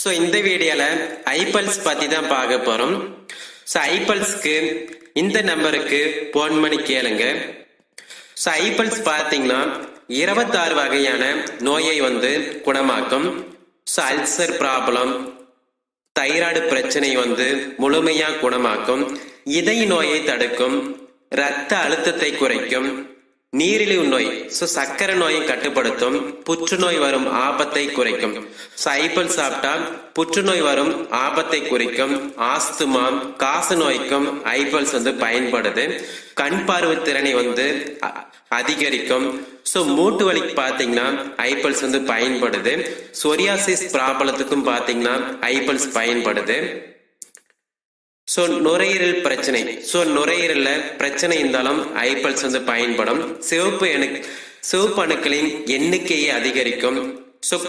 So இந்த வீடியோவில் iPulse பற்றி தான் பார்க்க போகிறோம். ஸோ iPulseக்கு இந்த நம்பருக்கு ஃபோன் பண்ணி கேளுங்க. ஸோ iPulse பார்த்தீங்கன்னா 26 வகையான நோயை குணமாக்கும். ஸோ அல்சர் ப்ராப்ளம், தைராய்டு பிரச்சனை முழுமையாக குணமாக்கும், இதய நோயை தடுக்கும், இரத்த அழுத்தத்தை குறைக்கும், நீரிழிவு நோய் சக்கரை நோயை கட்டுப்படுத்தும், புற்றுநோய் வரும் ஆபத்தை குறைக்கும். iPulse சாப்பிட்டா புற்றுநோய் வரும் ஆபத்தை குறைக்கும். ஆஸ்துமா, காச நோய்க்கும் iPulse பயன்படுது. கண் பார்வை திறனை அதிகரிக்கும். மூட்டு வலிக்கு பாத்தீங்கன்னா iPulse பயன்படுது. சொரியாசிஸ் ப்ராப்ளத்துக்கும் பாத்தீங்கன்னா iPulse பயன்படுது. நுரையீரல் பிரச்சனை, நுரையீரல்ல பிரச்சனை இருந்தாலும் iPulse பயன்படும். சிவப்பு அணுக்களின் எண்ணிக்கையை அதிகரிக்கும்.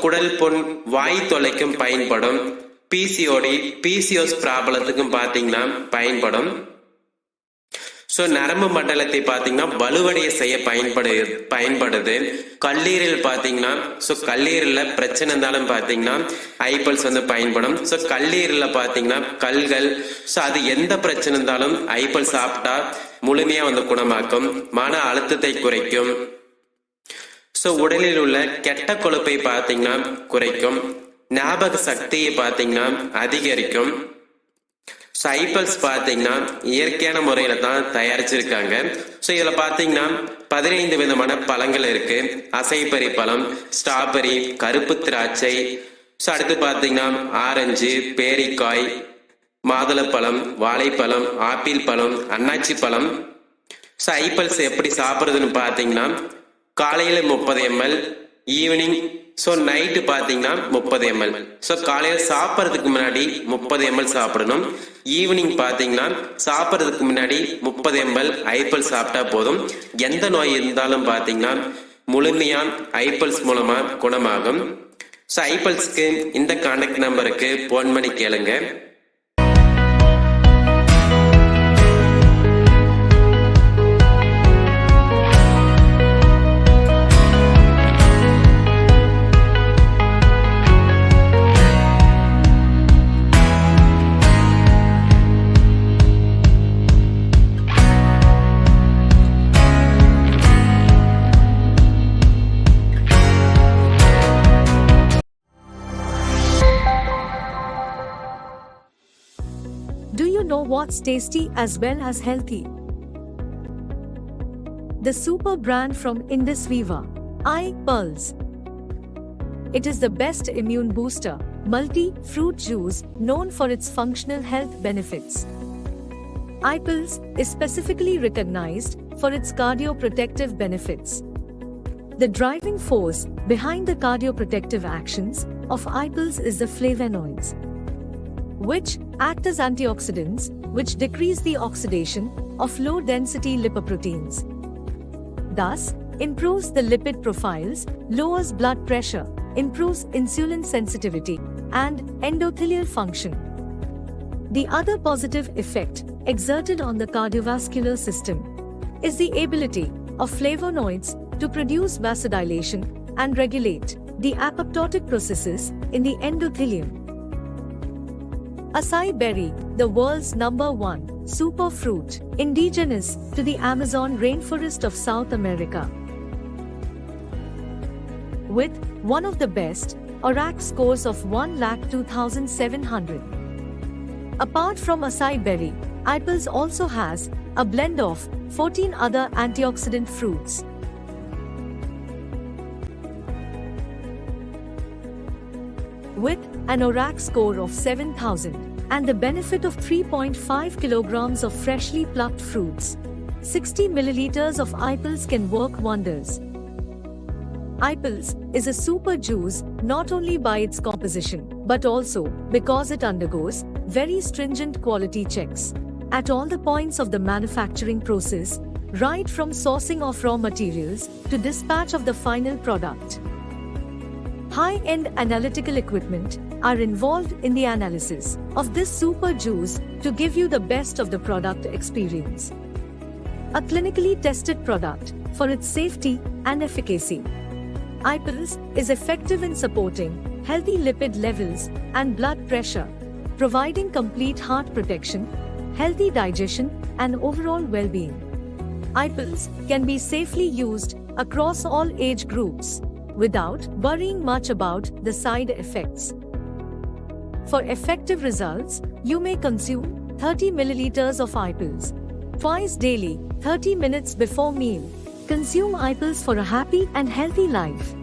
குடல் புண், வாய் தொலைக்கும் பயன்படும். PCOS ப்ராப்ளத்துக்கும் பாத்தீங்கன்னா பயன்படும். நரம்பு மண்டலத்தை பாத்தீங்கன்னா வலுவடைய செய்ய பயன்படுது. கல்லீரல் பாத்தீங்கன்னா கல்லீரல்ல பிரச்சனை இருந்தாலும் பாத்தீங்கன்னா iPulse பயன்படும். கல்லீரல்ல பாத்தீங்கன்னா கல்கள், அது எந்த பிரச்சனை இருந்தாலும் iPulse சாப்பிட்டா முழுமையா குணமாக்கும். மன அழுத்தத்தை குறைக்கும். உடலில் உள்ள கெட்ட கொழுப்பை பாத்தீங்கன்னா குறைக்கும். ஞாபக சக்தியை பாத்தீங்கன்னா அதிகரிக்கும். iPulse பாத்தீங்கன்னா இயற்கையான முறையில தான் தயாரிச்சிருக்காங்க. இதுல பாத்தீங்கன்னா 15 விதமான பழங்கள் இருக்கு. அசைப்பறி பழம், ஸ்ட்ராபெரி, கருப்பு திராட்சை, அடுத்து பாத்தீங்கன்னா ஆரஞ்சு, பேரிக்காய், மாதுளப்பழம், வாழைப்பழம், ஆப்பிள் பழம், அன்னாச்சி பழம். iPulse எப்படி சாப்பிடுறதுன்னு பாத்தீங்கன்னா காலையில 30 ml, ஈவினிங் நைட்டு பாத்தீங்கன்னா 30 ml. காலையில சாப்பிட்றதுக்கு முன்னாடி 30 ml சாப்பிடணும். ஈவினிங் பாத்தீங்கன்னா சாப்பிட்றதுக்கு முன்னாடி 30 ml iPulse சாப்பிட்டா போதும். எந்த நோய் இருந்தாலும் பாத்தீங்கன்னா முழுமையா iPulse மூலமா குணமாகும். iPulseக்கு இந்த கான்டாக்ட் நம்பருக்கு போன் பண்ணி கேளுங்க. Do you know what's tasty as well as healthy? The super brand from Indus, Viva iPulse. It is the best immune booster, multi-fruit juice known for its functional health benefits. iPulse is specifically recognized for its cardioprotective benefits. The driving force behind the cardioprotective actions of iPulse is the flavonoids, which act as antioxidants, which decrease the oxidation of low-density lipoproteins. Thus, improves the lipid profiles, lowers blood pressure, improves insulin sensitivity, and endothelial function. The other positive effect exerted on the cardiovascular system is the ability of flavonoids to produce vasodilation and regulate the apoptotic processes in the endothelium. Acai berry, the world's #1 superfruit, indigenous to the Amazon rainforest of South America, with one of the best ORAC scores of 102,700. Apart from acai berry, iPulse also has a blend of 14 other antioxidant fruits. With an ORAC score of 7,000 and the benefit of 3.5 kilograms of freshly plucked fruits, 60 milliliters of iPulse can work wonders. iPulse is a super juice not only by its composition, but also because it undergoes very stringent quality checks at all the points of the manufacturing process, right from sourcing of raw materials to dispatch of the final product. High-end analytical equipment are involved in the analysis of this super juice to give you the best of the product experience. A clinically tested product for its safety and efficacy. iPulse is effective in supporting healthy lipid levels, and blood pressure, providing complete heart protection, healthy digestion, and overall well-being. iPulse can be safely used across all age groups without worrying much about the side effects. For effective results, you may consume 30 milliliters of iPulse twice daily, 30 minutes before meal. Consume iPulse for a happy and healthy life.